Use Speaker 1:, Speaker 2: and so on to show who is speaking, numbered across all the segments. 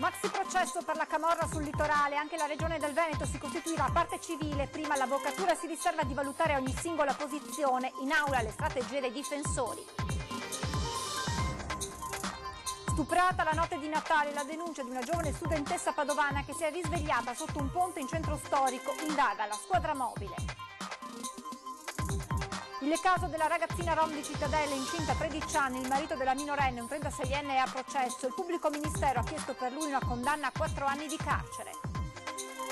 Speaker 1: Maxi processo per la camorra sul litorale, anche la Regione del Veneto si costituirà parte civile, prima l'avvocatura si riserva di valutare ogni singola posizione, in aula le strategie dei difensori. Stuprata la notte di Natale, la denuncia di una giovane studentessa padovana che si è risvegliata sotto un ponte in centro storico, indaga la squadra mobile. Il caso della ragazzina rom di Cittadella incinta a 13 anni, il marito della minorenne, un 36enne, è a processo. Il pubblico ministero ha chiesto per lui una condanna a 4 anni di carcere.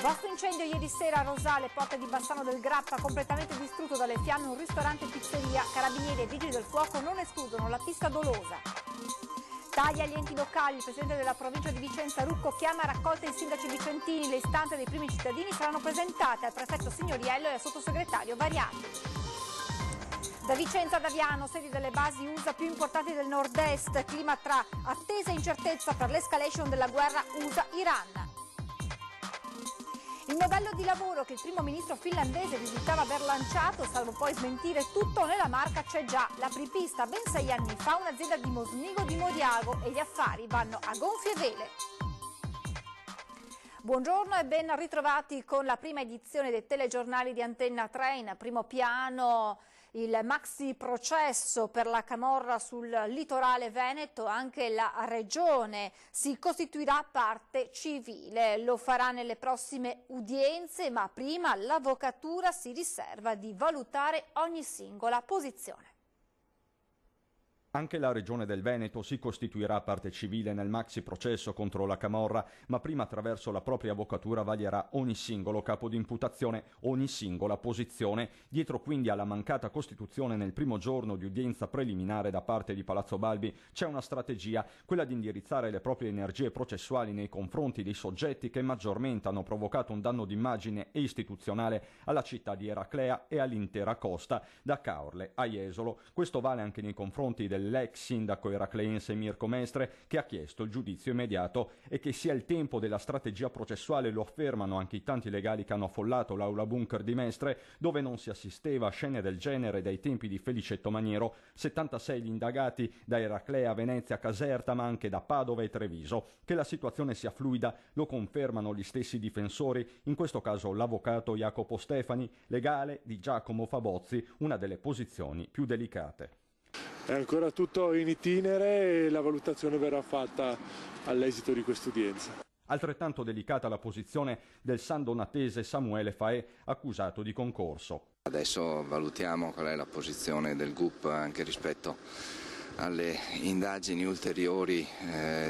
Speaker 1: Vasto incendio ieri sera a Rosale, porte di Bassano del Grappa, completamente distrutto dalle fiamme un ristorante e pizzeria. Carabinieri e vigili del fuoco non escludono la pista dolosa. Tagli agli enti locali, il presidente della provincia di Vicenza Rucco chiama a raccolta i sindaci vicentini, le istanze dei primi cittadini saranno presentate al prefetto Signoriello e al sottosegretario Variati. Da Vicenza ad Aviano, sedi delle basi USA più importanti del nord-est, clima tra attesa e incertezza per l'escalation della guerra USA-Iran. Il modello di lavoro che il primo ministro finlandese risultava aver lanciato, salvo poi smentire tutto, nella Marca c'è già. L'apripista ben 6 anni fa, un'azienda di Mosnigo di Moriago, e gli affari vanno a gonfie vele. Buongiorno e ben ritrovati con la prima edizione dei telegiornali di Antenna 3. In primo piano il maxi processo per la camorra sul litorale veneto, anche la regione si costituirà parte civile, lo farà nelle prossime udienze, ma prima l'avvocatura si riserva di valutare ogni singola posizione.
Speaker 2: Anche la Regione del Veneto si costituirà parte civile nel maxi processo contro la camorra, ma prima attraverso la propria avvocatura vaglierà ogni singolo capo di imputazione, ogni singola posizione. Dietro quindi alla mancata costituzione nel primo giorno di udienza preliminare da parte di Palazzo Balbi c'è una strategia, quella di indirizzare le proprie energie processuali nei confronti dei soggetti che maggiormente hanno provocato un danno d'immagine e istituzionale alla città di Eraclea e all'intera costa, da Caorle a Jesolo. Questo vale anche nei confronti dell'ex sindaco eracleense Mirko Mestre, che ha chiesto il giudizio immediato, e che sia il tempo della strategia processuale lo affermano anche i tanti legali che hanno affollato l'aula bunker di Mestre, dove non si assisteva a scene del genere dai tempi di Felicetto Maniero. 76 gli indagati da Eraclea, Venezia, Caserta, ma anche da Padova e Treviso. Che la situazione sia fluida lo confermano gli stessi difensori, in questo caso l'avvocato Jacopo Stefani, legale di Giacomo Fabozzi, una delle posizioni più delicate.
Speaker 3: È ancora tutto in itinere e la valutazione verrà fatta all'esito di quest'udienza.
Speaker 2: Altrettanto delicata la posizione del sandonatese Samuele Faè, accusato di concorso.
Speaker 4: Adesso valutiamo qual è la posizione del GUP anche rispetto alle indagini ulteriori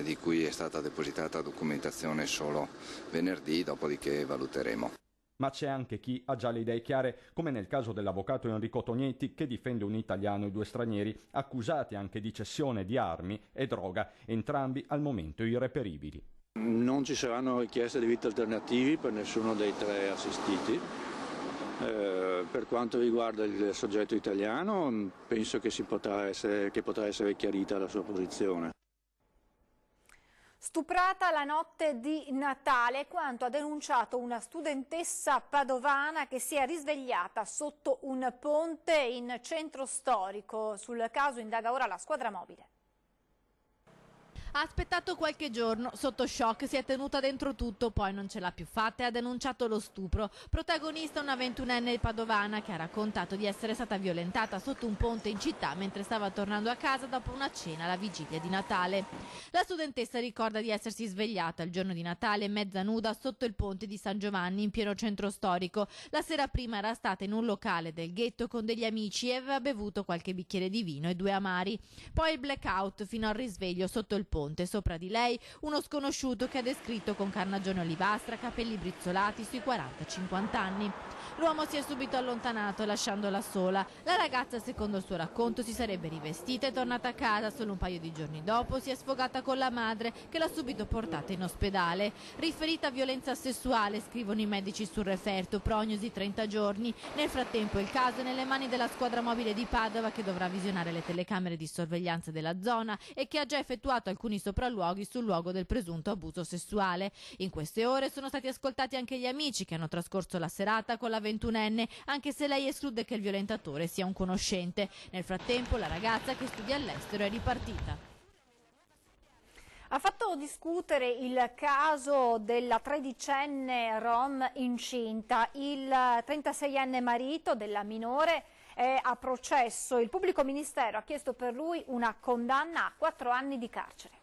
Speaker 4: di cui è stata depositata documentazione solo venerdì, dopodiché valuteremo.
Speaker 2: Ma c'è anche chi ha già le idee chiare, come nel caso dell'avvocato Enrico Tognetti, che difende un italiano e 2 stranieri, accusati anche di cessione di armi e droga, entrambi al momento irreperibili.
Speaker 5: Non ci saranno richieste di vita alternativi per nessuno dei 3 assistiti. Per quanto riguarda il soggetto italiano, penso che potrà essere chiarita la sua posizione.
Speaker 1: Stuprata la notte di Natale, quanto ha denunciato una studentessa padovana che si è risvegliata sotto un ponte in centro storico. Sul caso indaga ora la squadra mobile.
Speaker 6: Ha aspettato qualche giorno, sotto shock si è tenuta dentro tutto, poi non ce l'ha più fatta e ha denunciato lo stupro. Protagonista una 21enne padovana che ha raccontato di essere stata violentata sotto un ponte in città mentre stava tornando a casa dopo una cena alla vigilia di Natale. La studentessa ricorda di essersi svegliata il giorno di Natale mezza nuda sotto il ponte di San Giovanni in pieno centro storico. La sera prima era stata in un locale del ghetto con degli amici e aveva bevuto qualche bicchiere di vino e 2 amari. Poi il blackout fino al risveglio sotto il ponte. Sopra di lei uno sconosciuto che ha descritto con carnagione olivastra, capelli brizzolati sui 40-50 anni. L'uomo si è subito allontanato lasciandola sola. La ragazza, secondo il suo racconto, si sarebbe rivestita e tornata a casa. Solo un paio di giorni dopo si è sfogata con la madre, che l'ha subito portata in ospedale. Riferita a violenza sessuale, scrivono i medici sul referto, prognosi 30 giorni. Nel frattempo il caso è nelle mani della squadra mobile di Padova, che dovrà visionare le telecamere di sorveglianza della zona e che ha già effettuato alcuni sopralluoghi sul luogo del presunto abuso sessuale. In queste ore sono stati ascoltati anche gli amici che hanno trascorso la serata con la 21enne, anche se lei esclude che il violentatore sia un conoscente. Nel frattempo la ragazza, che studia all'estero, è ripartita.
Speaker 1: Ha fatto discutere il caso della tredicenne rom incinta. Il 36enne marito della minore è a processo. Il pubblico ministero ha chiesto per lui una condanna a 4 anni di carcere.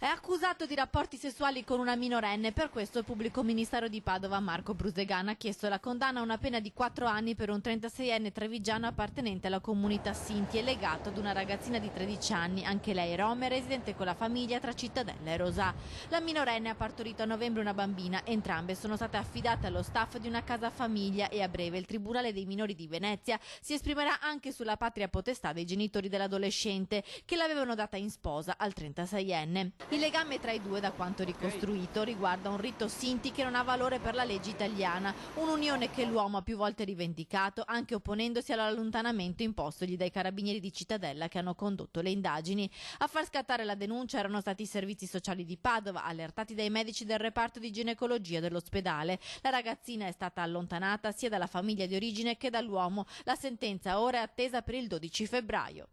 Speaker 6: È accusato di rapporti sessuali con una minorenne, per questo il pubblico ministero di Padova Marco Brusegan ha chiesto la condanna a una pena di 4 anni per un 36enne trevigiano appartenente alla comunità Sinti e legato ad una ragazzina di 13 anni, anche lei rom, residente con la famiglia tra Cittadella e Rosà. La minorenne ha partorito a novembre una bambina, entrambe sono state affidate allo staff di una casa famiglia e a breve il Tribunale dei minori di Venezia si esprimerà anche sulla patria potestà dei genitori dell'adolescente che l'avevano data in sposa al 36enne. Il legame tra i due, da quanto ricostruito, riguarda un rito Sinti che non ha valore per la legge italiana, un'unione che l'uomo ha più volte rivendicato, anche opponendosi all'allontanamento impostogli dai carabinieri di Cittadella che hanno condotto le indagini. A far scattare la denuncia erano stati i servizi sociali di Padova, allertati dai medici del reparto di ginecologia dell'ospedale. La ragazzina è stata allontanata sia dalla famiglia di origine che dall'uomo. La sentenza ora è attesa per il 12 febbraio.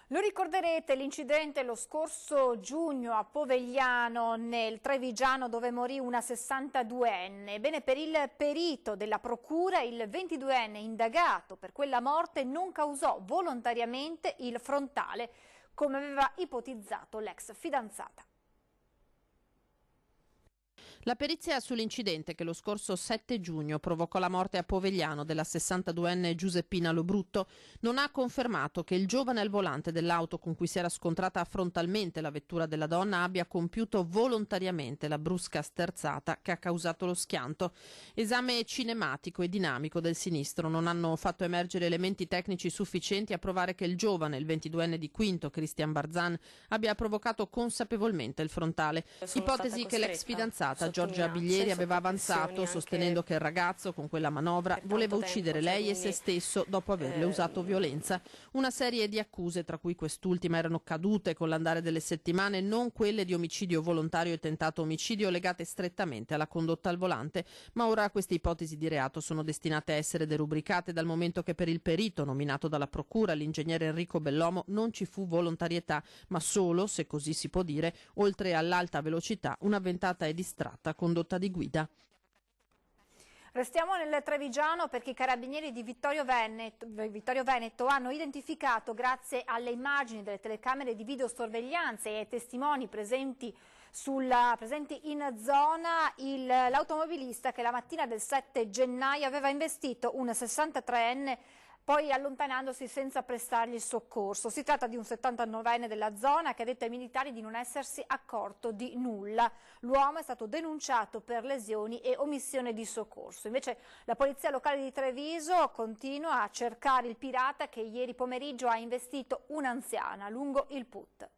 Speaker 1: Lo ricorderete l'incidente lo scorso giugno a Povegliano nel Trevigiano dove morì una 62enne. Ebbene, per il perito della procura il 22enne indagato per quella morte non causò volontariamente il frontale come aveva ipotizzato l'ex fidanzata.
Speaker 7: La perizia sull'incidente che lo scorso 7 giugno provocò la morte a Povegliano della 62enne Giuseppina Lobrutto non ha confermato che il giovane al volante dell'auto con cui si era scontrata frontalmente la vettura della donna abbia compiuto volontariamente la brusca sterzata che ha causato lo schianto. Esame cinematico e dinamico del sinistro non hanno fatto emergere elementi tecnici sufficienti a provare che il giovane, il 22enne di Quinto, Cristian Barzan, abbia provocato consapevolmente il frontale. Ipotesi che l'ex fidanzata Giorgia Biglieri aveva avanzato, sostenendo che il ragazzo con quella manovra voleva uccidere lei e se stesso dopo averle usato violenza. Una serie di accuse, tra cui quest'ultima, erano cadute con l'andare delle settimane, non quelle di omicidio volontario e tentato omicidio legate strettamente alla condotta al volante, ma ora queste ipotesi di reato sono destinate a essere derubricate dal momento che per il perito nominato dalla procura, l'ingegnere Enrico Bellomo, non ci fu volontarietà, ma solo, se così si può dire, oltre all'alta velocità, una ventata e distratta condotta di guida.
Speaker 1: Restiamo nel Trevigiano perché i carabinieri di Vittorio Veneto hanno identificato, grazie alle immagini delle telecamere di videosorveglianza e ai testimoni presenti in zona, l'automobilista che la mattina del 7 gennaio aveva investito un 63enne poi allontanandosi senza prestargli soccorso. Si tratta di un 79enne della zona che ha detto ai militari di non essersi accorto di nulla. L'uomo è stato denunciato per lesioni e omissione di soccorso. Invece la polizia locale di Treviso continua a cercare il pirata che ieri pomeriggio ha investito un'anziana lungo il Put.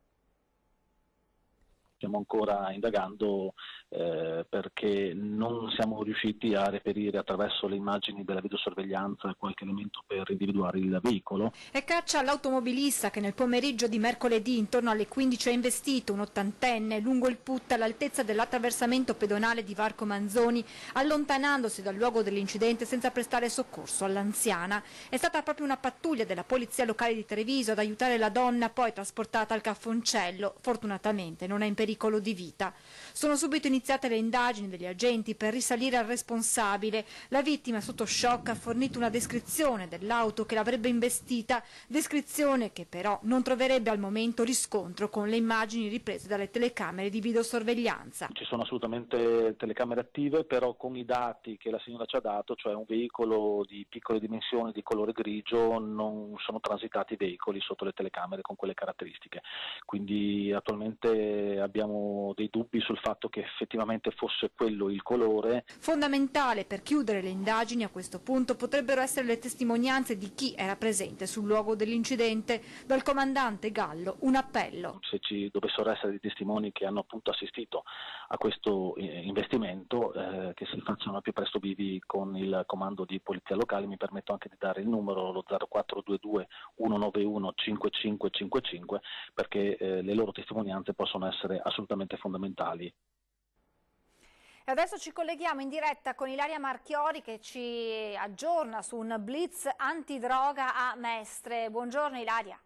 Speaker 8: Stiamo ancora indagando perché non siamo riusciti a reperire attraverso le immagini della videosorveglianza qualche elemento per individuare il veicolo.
Speaker 1: E caccia all'automobilista che nel pomeriggio di mercoledì intorno alle 15 ha investito un 80enne lungo il Put all'altezza dell'attraversamento pedonale di Varco Manzoni, allontanandosi dal luogo dell'incidente senza prestare soccorso all'anziana. È stata proprio una pattuglia della polizia locale di Treviso ad aiutare la donna, poi trasportata al Caffoncello. Fortunatamente non è in pericolo di vita. Sono subito iniziate le indagini degli agenti per risalire al responsabile. La vittima, sotto shock, ha fornito una descrizione dell'auto che l'avrebbe investita, descrizione che però non troverebbe al momento riscontro con le immagini riprese dalle telecamere di videosorveglianza.
Speaker 8: Ci sono assolutamente telecamere attive, però con i dati che la signora ci ha dato, cioè un veicolo di piccole dimensioni di colore grigio, non sono transitati veicoli sotto le telecamere con quelle caratteristiche. Quindi attualmente abbiamo dei dubbi sul fatto che effettivamente fosse quello il colore.
Speaker 1: Fondamentale per chiudere le indagini a questo punto potrebbero essere le testimonianze di chi era presente sul luogo dell'incidente. Dal comandante Gallo un appello.
Speaker 8: Se ci dovessero essere dei testimoni che hanno appunto assistito a questo investimento, che si facciano più presto vivi con il comando di polizia locale. Mi permetto anche di dare il numero, lo 0422 191 5555, perché le loro testimonianze possono essere assolutamente fondamentali.
Speaker 1: E adesso ci colleghiamo in diretta con Ilaria Marchiori che ci aggiorna su un blitz antidroga a Mestre. Buongiorno Ilaria.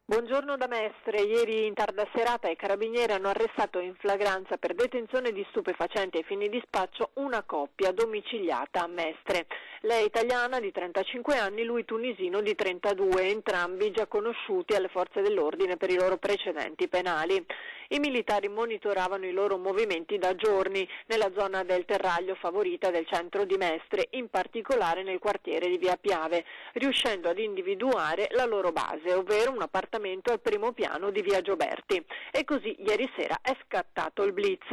Speaker 9: Buongiorno da Mestre. Ieri in tarda serata i carabinieri hanno arrestato in flagranza per detenzione di stupefacenti ai fini di spaccio una coppia domiciliata a Mestre. Lei italiana di 35 anni, lui tunisino di 32, entrambi già conosciuti alle forze dell'ordine per i loro precedenti penali. I militari monitoravano i loro movimenti da giorni nella zona del Terraglio favorita del centro di Mestre, in particolare nel quartiere di Via Piave, riuscendo ad individuare la loro base, ovvero un appartamento al primo piano di Via Gioberti. E così ieri sera è scattato il blitz.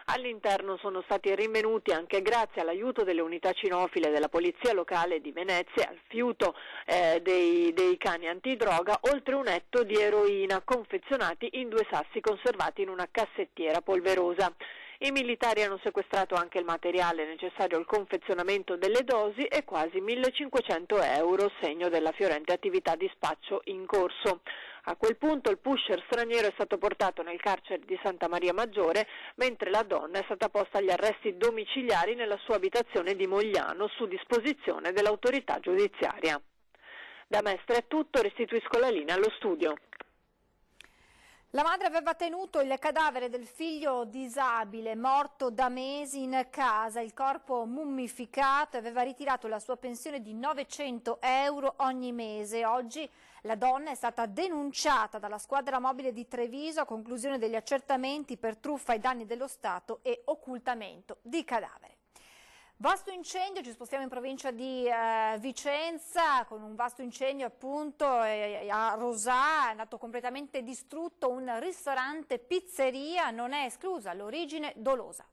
Speaker 9: All'interno sono stati rinvenuti, anche grazie all'aiuto delle unità cinofile della Polizia Locale di Venezia, al fiuto dei cani antidroga, oltre un etto di eroina confezionati in 2 sassi conservati in una cassettiera polverosa. I militari hanno sequestrato anche il materiale necessario al confezionamento delle dosi e quasi 1.500 euro, segno della fiorente attività di spaccio in corso. A quel punto il pusher straniero è stato portato nel carcere di Santa Maria Maggiore, mentre la donna è stata posta agli arresti domiciliari nella sua abitazione di Mogliano su disposizione dell'autorità giudiziaria. Da Mestre è tutto, restituisco la linea allo studio.
Speaker 1: La madre aveva tenuto il cadavere del figlio disabile morto da mesi in casa, il corpo mummificato, e aveva ritirato la sua pensione di 900 euro ogni mese. Oggi la donna è stata denunciata dalla squadra mobile di Treviso a conclusione degli accertamenti per truffa ai danni dello Stato e occultamento di cadavere. Vasto incendio, ci spostiamo in provincia di Vicenza, con un vasto incendio appunto a Rosà, è andato completamente distrutto un ristorante pizzeria, non è esclusa l'origine dolosa.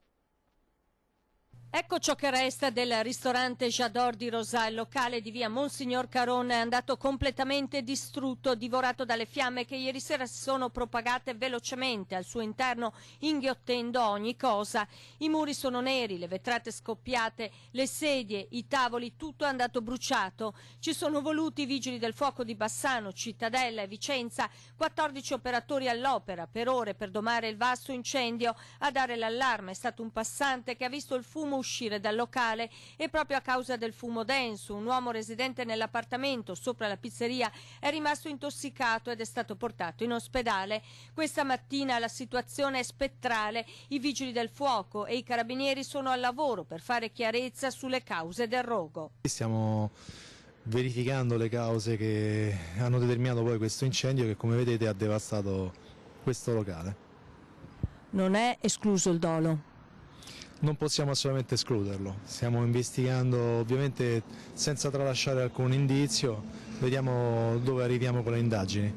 Speaker 10: Ecco ciò che resta del ristorante J'adore di Rosà, il locale di via Monsignor Caron è andato completamente distrutto, divorato dalle fiamme che ieri sera si sono propagate velocemente al suo interno, inghiottendo ogni cosa. I muri sono neri, le vetrate scoppiate, le sedie, i tavoli, tutto è andato bruciato. Ci sono voluti i vigili del fuoco di Bassano, Cittadella e Vicenza, 14 operatori all'opera per ore per domare il vasto incendio. A dare l'allarme è stato un passante che ha visto il fumo uscire dal locale e proprio a causa del fumo denso un uomo residente nell'appartamento sopra la pizzeria è rimasto intossicato ed è stato portato in ospedale. Questa mattina la situazione è spettrale, i vigili del fuoco e i carabinieri sono al lavoro per fare chiarezza sulle cause del rogo.
Speaker 11: Stiamo verificando le cause che hanno determinato poi questo incendio che, come vedete, ha devastato questo locale.
Speaker 10: Non è escluso il dolo?
Speaker 11: Non possiamo assolutamente escluderlo, stiamo investigando ovviamente senza tralasciare alcun indizio, vediamo dove arriviamo con le indagini.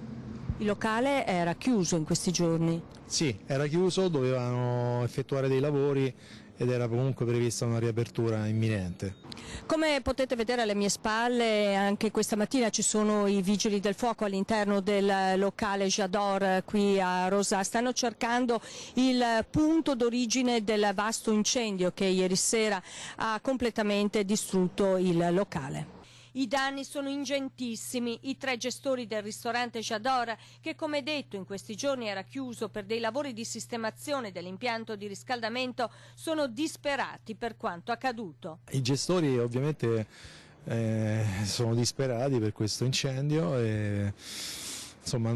Speaker 10: Il locale era chiuso in questi giorni?
Speaker 11: Sì, era chiuso, dovevano effettuare dei lavori ed era comunque prevista una riapertura imminente.
Speaker 10: Come potete vedere alle mie spalle, anche questa mattina ci sono i vigili del fuoco all'interno del locale J'adore qui a Rosà. Stanno cercando il punto d'origine del vasto incendio che ieri sera ha completamente distrutto il locale. I danni sono ingentissimi. I 3 gestori del ristorante J'adore, che come detto in questi giorni era chiuso per dei lavori di sistemazione dell'impianto di riscaldamento, sono disperati per quanto accaduto.
Speaker 11: I gestori ovviamente sono disperati per questo incendio e insomma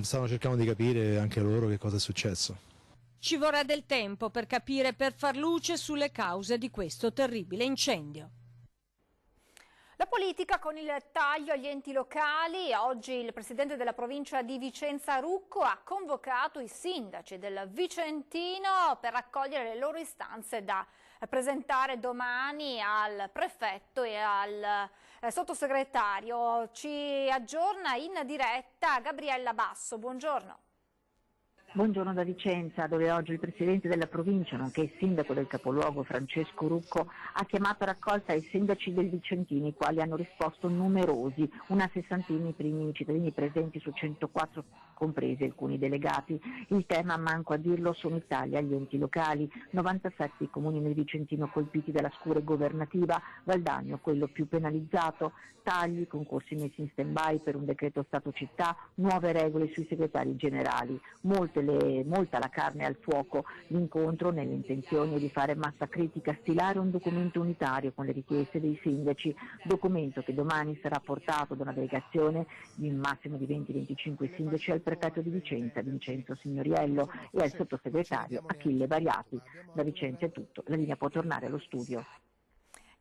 Speaker 11: stanno cercando di capire anche loro che cosa è successo.
Speaker 10: Ci vorrà del tempo per capire, per far luce sulle cause di questo terribile incendio.
Speaker 1: La politica con il taglio agli enti locali. Oggi il presidente della provincia di Vicenza Rucco ha convocato i sindaci del Vicentino per raccogliere le loro istanze da presentare domani al prefetto e al sottosegretario. Ci aggiorna in diretta Gabriella Basso. Buongiorno.
Speaker 12: Buongiorno da Vicenza, dove oggi il presidente della provincia, nonché il sindaco del capoluogo Francesco Rucco, ha chiamato a raccolta i sindaci del Vicentino, i quali hanno risposto numerosi, una sessantina i primi cittadini presenti su 104, compresi alcuni delegati. Il tema, manco a dirlo, sono i tagli agli enti locali, 97 i comuni nel Vicentino colpiti dalla scure governativa, Valdagno quello più penalizzato, tagli, concorsi messi in stand-by per un decreto Stato città, nuove regole sui segretari generali, molte molta la carne al fuoco. L'incontro, nelle intenzioni di fare massa critica, stilare un documento unitario con le richieste dei sindaci, documento che domani sarà portato da una delegazione di un massimo di 20-25 sindaci al prefetto di Vicenza, Vincenzo Signoriello, e al sottosegretario Achille Variati. Da Vicenza è tutto, la linea può tornare allo studio.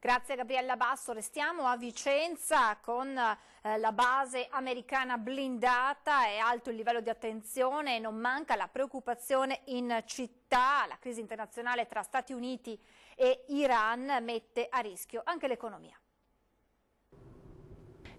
Speaker 1: Grazie Gabriella Basso, restiamo a Vicenza con la base americana blindata, è alto il livello di attenzione e non manca la preoccupazione in città, la crisi internazionale tra Stati Uniti e Iran mette a rischio anche l'economia.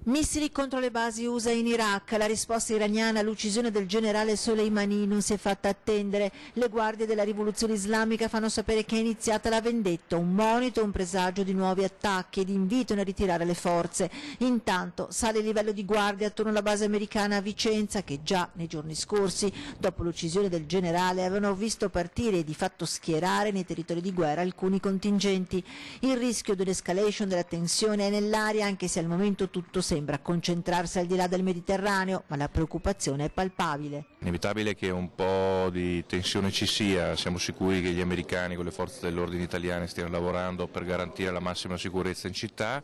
Speaker 13: Missili contro le basi USA in Iraq, la risposta iraniana all'uccisione del generale Soleimani non si è fatta attendere. Le guardie della rivoluzione islamica fanno sapere che è iniziata la vendetta, un monito, un presagio di nuovi attacchi ed invitano a ritirare le forze. Intanto sale il livello di guardia attorno alla base americana a Vicenza che già nei giorni scorsi, dopo l'uccisione del generale, avevano visto partire e di fatto schierare nei territori di guerra alcuni contingenti. Il rischio di un'escalation della tensione è nell'aria, anche se al momento tutto sembra concentrarsi al di là del Mediterraneo, ma la preoccupazione è palpabile.
Speaker 14: Inevitabile che un po' di tensione ci sia, siamo sicuri che gli americani con le forze dell'ordine italiane stiano lavorando per garantire la massima sicurezza in città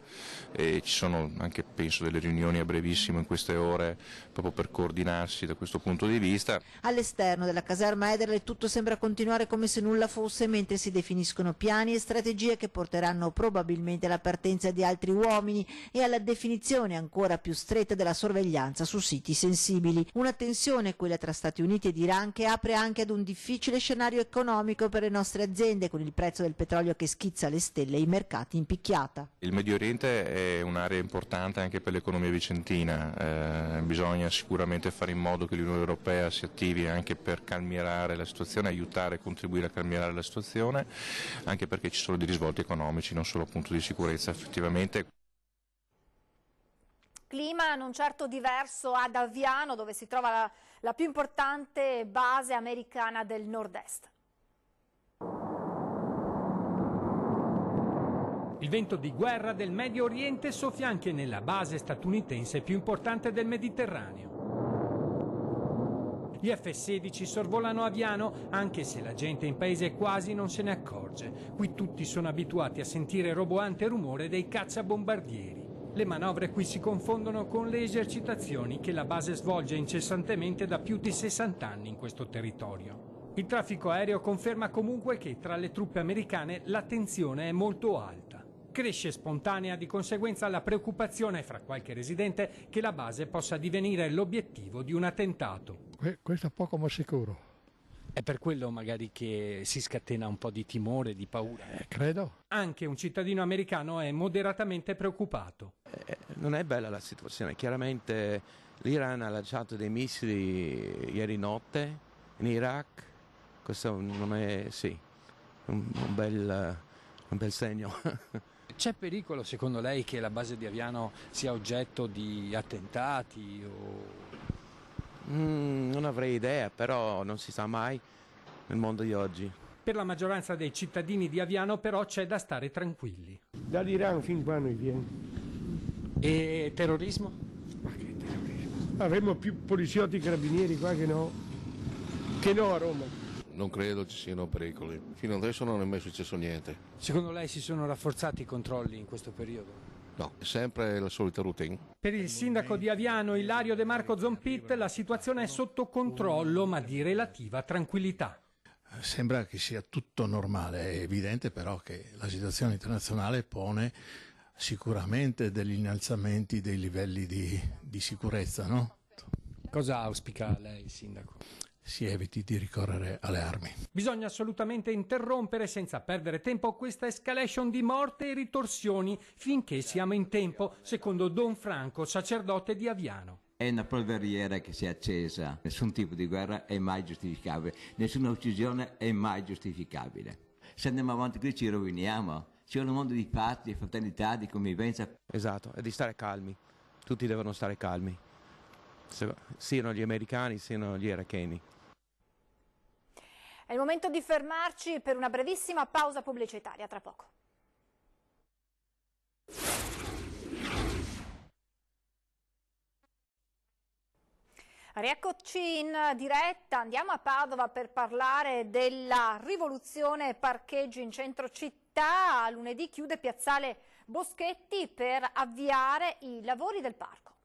Speaker 14: e ci sono anche, penso, delle riunioni a brevissimo in queste ore proprio per coordinarsi da questo punto di vista.
Speaker 13: All'esterno della caserma Ederle tutto sembra continuare come se nulla fosse, mentre si definiscono piani e strategie che porteranno probabilmente alla partenza di altri uomini e alla definizione ancora più stretta della sorveglianza su siti sensibili. Una tensione, quella tra Stati Uniti ed Iran, che apre anche ad un difficile scenario economico per le nostre aziende, con il prezzo del petrolio che schizza alle stelle e i mercati in picchiata.
Speaker 14: Il Medio Oriente è un'area importante anche per l'economia vicentina, bisogna sicuramente fare in modo che l'Unione Europea si attivi anche per calmierare la situazione, aiutare e contribuire a calmierare la situazione, anche perché ci sono dei risvolti economici, non solo appunto di sicurezza effettivamente.
Speaker 1: Clima non certo diverso ad Aviano, dove si trova la più importante base americana del nord-est.
Speaker 15: Il vento di guerra del Medio Oriente soffia anche nella base statunitense più importante del Mediterraneo. Gli F-16 sorvolano Aviano, anche se la gente in paese quasi non se ne accorge. Qui tutti sono abituati a sentire il roboante rumore dei cacciabombardieri. Le manovre qui si confondono con le esercitazioni che la base svolge incessantemente da più di 60 anni in questo territorio. Il traffico aereo conferma comunque che tra le truppe americane la tensione è molto alta. Cresce spontanea di conseguenza la preoccupazione fra qualche residente che la base possa divenire l'obiettivo di un attentato.
Speaker 16: Questo è poco ma sicuro.
Speaker 15: È per quello magari che si scatena un po' di timore, di paura.
Speaker 16: Credo.
Speaker 15: Anche un cittadino americano è moderatamente preoccupato.
Speaker 17: Non è bella la situazione, chiaramente l'Iran ha lanciato dei missili ieri notte in Iraq, questo non è un bel segno.
Speaker 15: C'è pericolo secondo lei che la base di Aviano sia oggetto di attentati o...
Speaker 17: Non avrei idea, però non si sa mai nel mondo di oggi.
Speaker 15: Per la maggioranza dei cittadini di Aviano però c'è da stare tranquilli.
Speaker 16: Dall'Iran fin qua noi viene.
Speaker 15: E terrorismo?
Speaker 16: Ma che terrorismo? Avremo più poliziotti carabinieri qua che no a Roma.
Speaker 18: Non credo ci siano pericoli. Fino adesso non è mai successo niente.
Speaker 15: Secondo lei si sono rafforzati i controlli in questo periodo?
Speaker 18: No, è sempre la solita routine.
Speaker 15: Per il sindaco di Aviano, Ilario De Marco Zompit, la situazione è sotto controllo ma di relativa tranquillità.
Speaker 19: Sembra che sia tutto normale, è evidente però che la situazione internazionale pone sicuramente degli innalzamenti dei livelli di sicurezza, no?
Speaker 15: Cosa auspica lei, sindaco?
Speaker 19: Si eviti di ricorrere alle armi.
Speaker 15: Bisogna assolutamente interrompere senza perdere tempo questa escalation di morte e ritorsioni finché siamo in tempo, secondo Don Franco, sacerdote di Aviano.
Speaker 20: È una polveriera che si è accesa, nessun tipo di guerra è mai giustificabile, nessuna uccisione è mai giustificabile. Se andiamo avanti qui ci roviniamo, c'è un mondo di pace, di fraternità, di convivenza.
Speaker 17: Esatto, e di stare calmi, tutti devono stare calmi, siano gli americani, siano gli iracheni.
Speaker 1: È il momento di fermarci per una brevissima pausa pubblicitaria, tra poco. Rieccoci in diretta, andiamo a Padova per parlare della rivoluzione parcheggi in centro città. Lunedì chiude Piazzale Boschetti per avviare i lavori del parco.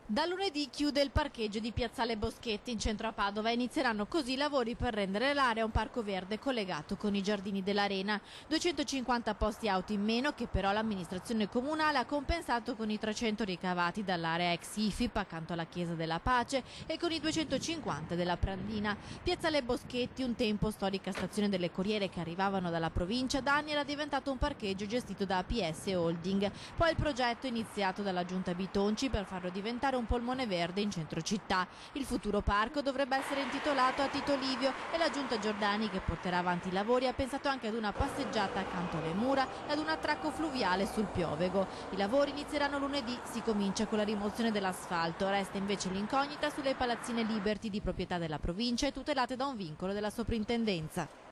Speaker 6: Da lunedì chiude il parcheggio di Piazzale Boschetti in centro a Padova e inizieranno così i lavori per rendere l'area un parco verde collegato con i giardini dell'Arena. 250 posti auto in meno che però l'amministrazione comunale ha compensato con i 300 ricavati dall'area ex IFIP accanto alla Chiesa della Pace e con i 250 della Prandina. Piazzale Boschetti, un tempo storica stazione delle corriere che arrivavano dalla provincia, da anni era diventato un parcheggio gestito da APS Holding. Poi il progetto iniziato dalla Giunta Bitonci per farlo diventare un polmone verde in centro città. Il futuro parco dovrebbe essere intitolato a Tito Livio e la Giunta Giordani, che porterà avanti i lavori, ha pensato anche ad una passeggiata accanto alle mura e ad un attracco fluviale sul Piovego. I lavori inizieranno lunedì, si comincia con la rimozione dell'asfalto, resta invece l'incognita sulle palazzine Liberty di proprietà della provincia e tutelate da un vincolo della soprintendenza.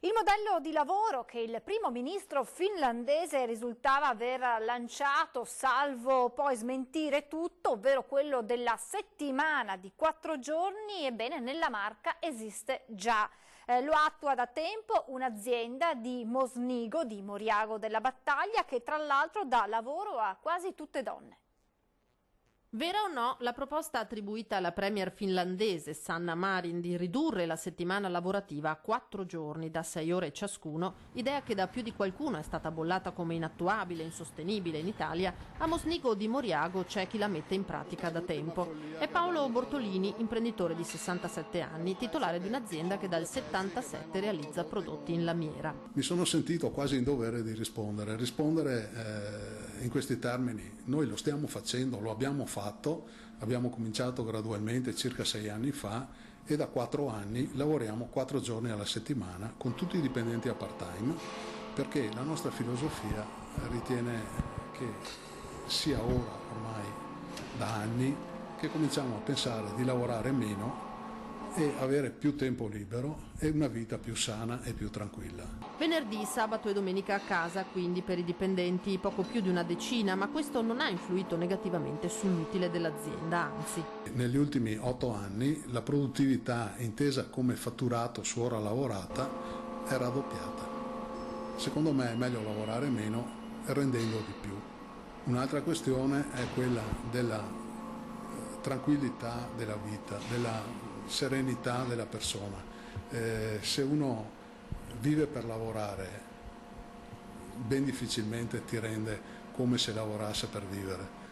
Speaker 1: Il modello di lavoro che il primo ministro finlandese risultava aver lanciato, salvo poi smentire tutto, ovvero quello della settimana di 4 giorni, ebbene nella Marca esiste già. Lo attua da tempo un'azienda di Mosnigo, di Moriago della Battaglia, che tra l'altro dà lavoro a quasi tutte donne.
Speaker 7: Vera o no, la proposta attribuita alla premier finlandese Sanna Marin di ridurre la settimana lavorativa a 4 giorni da 6 ore ciascuno, idea che da più di qualcuno è stata bollata come inattuabile e insostenibile in Italia, a Mosnigo di Moriago c'è chi la mette in pratica da tempo. È Paolo Bortolini, imprenditore di 67 anni, titolare di un'azienda che dal 77 realizza prodotti in lamiera.
Speaker 21: Mi sono sentito quasi in dovere di rispondere in questi termini. Noi lo stiamo facendo, lo abbiamo fatto, abbiamo cominciato gradualmente circa 6 anni fa e da 4 anni lavoriamo 4 giorni alla settimana con tutti i dipendenti a part-time, perché la nostra filosofia ritiene che sia ora, ormai da anni, che cominciamo a pensare di lavorare meno e avere più tempo libero e una vita più sana e più tranquilla.
Speaker 7: Venerdì, sabato e domenica a casa, quindi per i dipendenti poco più di una decina, ma questo non ha influito negativamente sull'utile dell'azienda, anzi.
Speaker 21: Negli ultimi 8 anni la produttività intesa come fatturato su ora lavorata è raddoppiata. Secondo me è meglio lavorare meno rendendo di più. Un'altra questione è quella della tranquillità della vita, della serenità della persona. Se uno vive per lavorare, ben difficilmente ti rende come se lavorasse per vivere.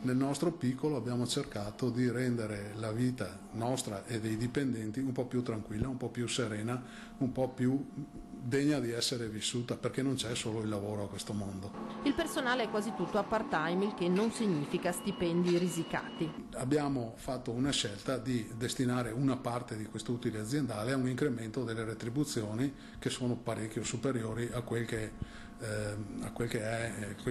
Speaker 21: Nel nostro piccolo abbiamo cercato di rendere la vita nostra e dei dipendenti un po' più tranquilla, un po' più serena, un po' più degna di essere vissuta, perché non c'è solo il lavoro a questo mondo.
Speaker 7: Il personale è quasi tutto a part-time, il che non significa stipendi risicati.
Speaker 21: Abbiamo fatto una scelta di destinare una parte di questo utile aziendale a un incremento delle retribuzioni che sono parecchio superiori a quel che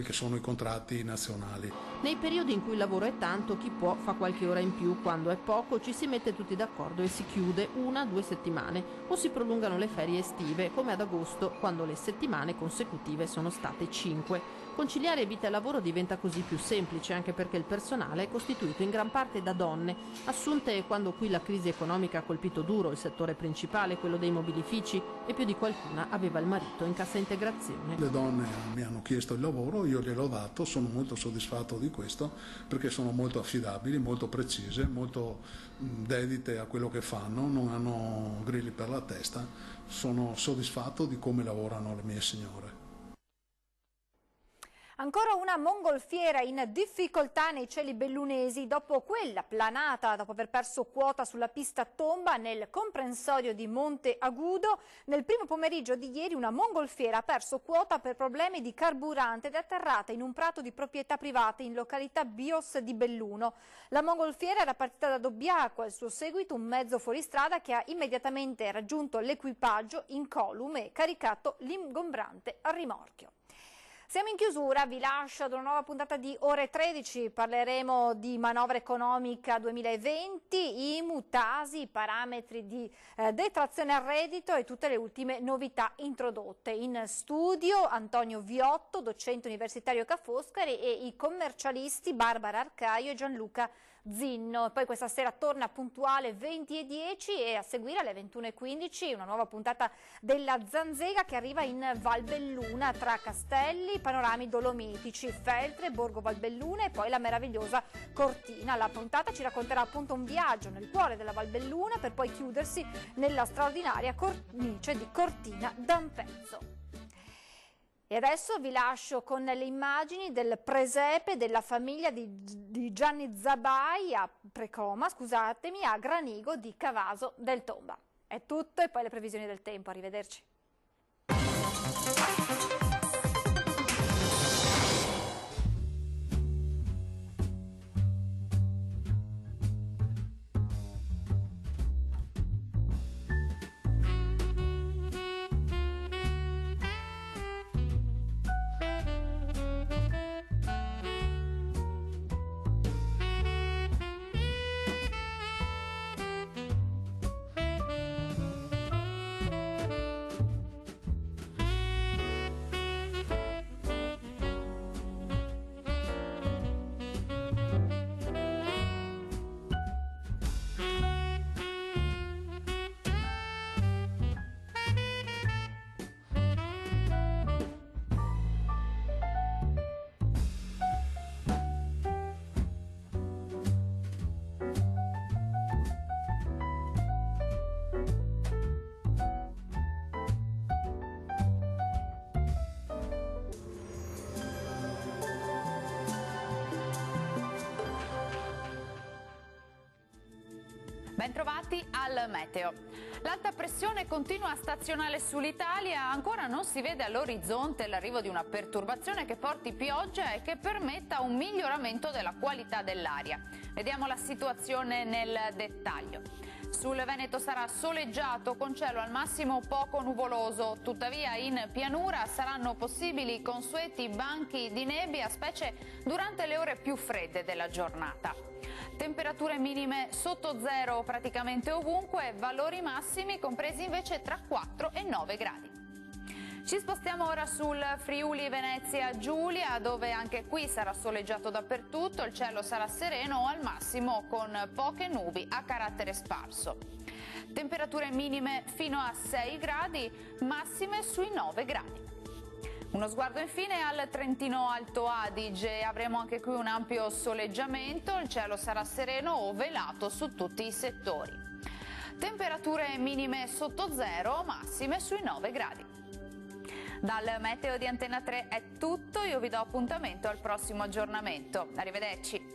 Speaker 21: sono i contratti nazionali.
Speaker 7: Nei periodi in cui il lavoro è tanto, chi può fa qualche ora in più, quando è poco ci si mette tutti d'accordo e si chiude 1-2 settimane o si prolungano le ferie estive, come ad agosto, quando le settimane consecutive sono state 5. Conciliare vita e lavoro diventa così più semplice, anche perché il personale è costituito in gran parte da donne, assunte quando qui la crisi economica ha colpito duro il settore principale, quello dei mobilifici, e più di qualcuna aveva il marito in cassa integrazione.
Speaker 21: Le donne mi hanno chiesto il lavoro, io gliel'ho dato, sono molto soddisfatto di questo, perché sono molto affidabili, molto precise, molto dedite a quello che fanno, non hanno grilli per la testa, sono soddisfatto di come lavorano le mie signore.
Speaker 1: Ancora una mongolfiera in difficoltà nei cieli bellunesi dopo quella planata dopo aver perso quota sulla pista tomba nel comprensorio di Monte Agudo. Nel primo pomeriggio di ieri una mongolfiera ha perso quota per problemi di carburante ed è atterrata in un prato di proprietà privata in località Bios di Belluno. La mongolfiera era partita da Dobbiaco, al suo seguito un mezzo fuoristrada che ha immediatamente raggiunto l'equipaggio incolume e caricato l'ingombrante a rimorchio. Siamo in chiusura, vi lascio ad una nuova puntata di Ore 13, parleremo di manovra economica 2020, IMU, TASI, parametri di detrazione al reddito e tutte le ultime novità introdotte. In studio Antonio Viotto, docente universitario Ca' Foscari, e i commercialisti Barbara Arcaio e Gianluca Zinno. Poi questa sera torna puntuale 20:10 e a seguire alle 21:15 una nuova puntata della Zanzega che arriva in Valbelluna tra castelli, panorami dolomitici, Feltre, Borgo Valbelluna e poi la meravigliosa Cortina. La puntata ci racconterà appunto un viaggio nel cuore della Valbelluna per poi chiudersi nella straordinaria cornice di Cortina d'Ampezzo. E adesso vi lascio con le immagini del presepe della famiglia di Gianni Zabai a Precoma, scusatemi, a Granigo di Cavaso del Tomba. È tutto e poi le previsioni del tempo. Arrivederci.
Speaker 3: Bentrovati al meteo. L'alta pressione continua a stazionare sull'Italia, ancora non si vede all'orizzonte l'arrivo di una perturbazione che porti pioggia e che permetta un miglioramento della qualità dell'aria. Vediamo la situazione nel dettaglio. Sul Veneto sarà soleggiato con cielo al massimo poco nuvoloso, tuttavia in pianura saranno possibili consueti banchi di nebbia, specie durante le ore più fredde della giornata. Temperature minime sotto zero praticamente ovunque, valori massimi compresi invece tra 4 e 9 gradi. Ci spostiamo ora sul Friuli Venezia Giulia, dove anche qui sarà soleggiato dappertutto, il cielo sarà sereno al massimo con poche nubi a carattere sparso. Temperature minime fino a 6 gradi, massime sui 9 gradi. Uno sguardo infine al Trentino Alto Adige, avremo anche qui un ampio soleggiamento, il cielo sarà sereno o velato su tutti i settori. Temperature minime sotto zero, massime sui 9 gradi. Dal meteo di Antena 3 è tutto, io vi do appuntamento al prossimo aggiornamento. Arrivederci.